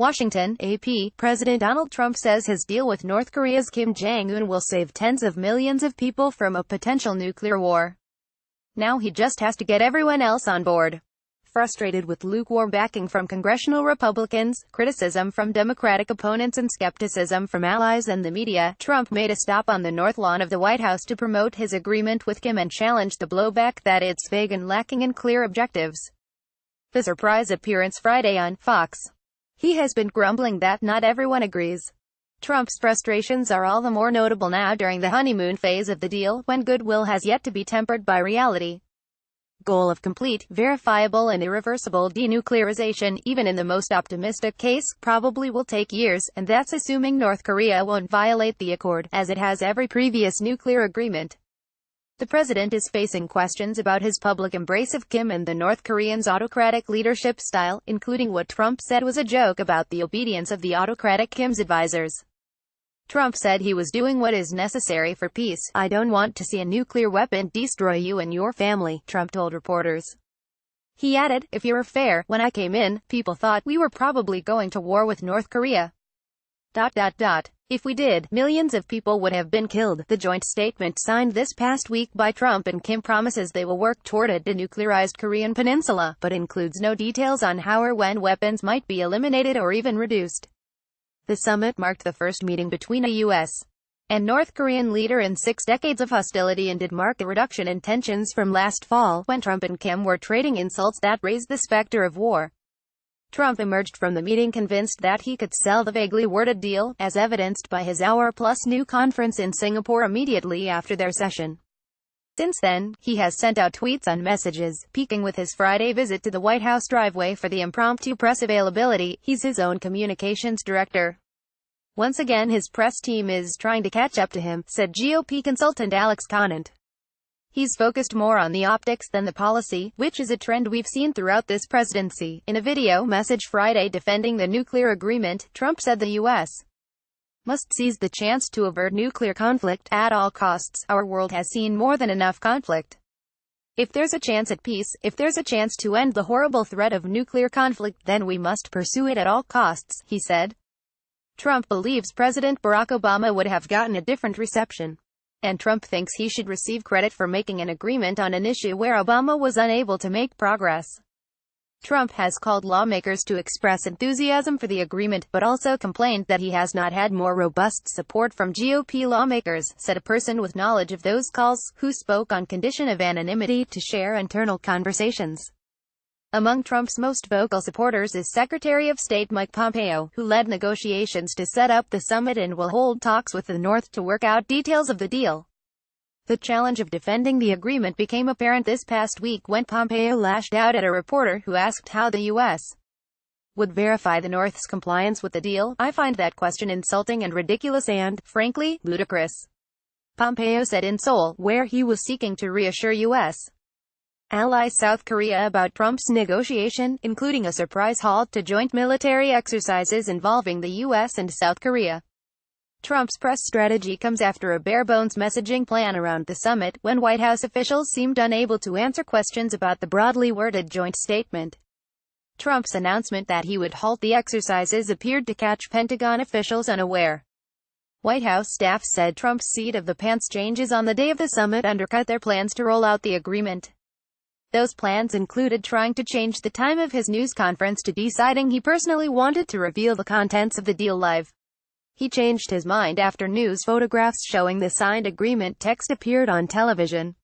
Washington, AP. President Donald Trump says his deal with North Korea's Kim Jong-un will save tens of millions of people from a potential nuclear war. Now he just has to get everyone else on board. Frustrated with lukewarm backing from congressional Republicans, criticism from Democratic opponents and skepticism from allies and the media, Trump made a stop on the North Lawn of the White House to promote his agreement with Kim and challenge the blowback that it's vague and lacking in clear objectives. The surprise appearance Friday on Fox. He has been grumbling that not everyone agrees. Trump's frustrations are all the more notable now during the honeymoon phase of the deal, when goodwill has yet to be tempered by reality. Goal of complete, verifiable and irreversible denuclearization, even in the most optimistic case, probably will take years, and that's assuming North Korea won't violate the accord, as it has every previous nuclear agreement. The president is facing questions about his public embrace of Kim and the North Koreans' autocratic leadership style, including what Trump said was a joke about the obedience of the autocratic Kim's advisors. Trump said he was doing what is necessary for peace. "I don't want to see a nuclear weapon destroy you and your family," Trump told reporters. He added, "If you're fair, when I came in, people thought we were probably going to war with North Korea. If we did, millions of people would have been killed." The joint statement signed this past week by Trump and Kim promises they will work toward a denuclearized Korean peninsula, but includes no details on how or when weapons might be eliminated or even reduced. The summit marked the first meeting between a U.S. and North Korean leader in 6 decades of hostility and did mark a reduction in tensions from last fall, when Trump and Kim were trading insults that raised the specter of war. Trump emerged from the meeting convinced that he could sell the vaguely worded deal, as evidenced by his hour-plus new conference in Singapore immediately after their session. Since then, he has sent out tweets on messages, peaking with his Friday visit to the White House driveway for the impromptu press availability. He's his own communications director. "Once again his press team is trying to catch up to him," said GOP consultant Alex Conant. "He's focused more on the optics than the policy, which is a trend we've seen throughout this presidency." In a video message Friday defending the nuclear agreement, Trump said the U.S. must seize the chance to avert nuclear conflict at all costs. "Our world has seen more than enough conflict. If there's a chance at peace, if there's a chance to end the horrible threat of nuclear conflict, then we must pursue it at all costs," he said. Trump believes President Barack Obama would have gotten a different reception. And Trump thinks he should receive credit for making an agreement on an issue where Obama was unable to make progress. Trump has called lawmakers to express enthusiasm for the agreement, but also complained that he has not had more robust support from GOP lawmakers, said a person with knowledge of those calls, who spoke on condition of anonymity to share internal conversations. Among Trump's most vocal supporters is Secretary of State Mike Pompeo, who led negotiations to set up the summit and will hold talks with the North to work out details of the deal. The challenge of defending the agreement became apparent this past week when Pompeo lashed out at a reporter who asked how the U.S. would verify the North's compliance with the deal. "I find that question insulting and ridiculous and, frankly, ludicrous," Pompeo said in Seoul, where he was seeking to reassure U.S. ally South Korea about Trump's negotiation, including a surprise halt to joint military exercises involving the U.S. and South Korea. Trump's press strategy comes after a bare-bones messaging plan around the summit, when White House officials seemed unable to answer questions about the broadly worded joint statement. Trump's announcement that he would halt the exercises appeared to catch Pentagon officials unaware. White House staff said Trump's seat-of-the-pants changes on the day of the summit undercut their plans to roll out the agreement. Those plans included trying to change the time of his news conference to deciding he personally wanted to reveal the contents of the deal live. He changed his mind after news photographs showing the signed agreement text appeared on television.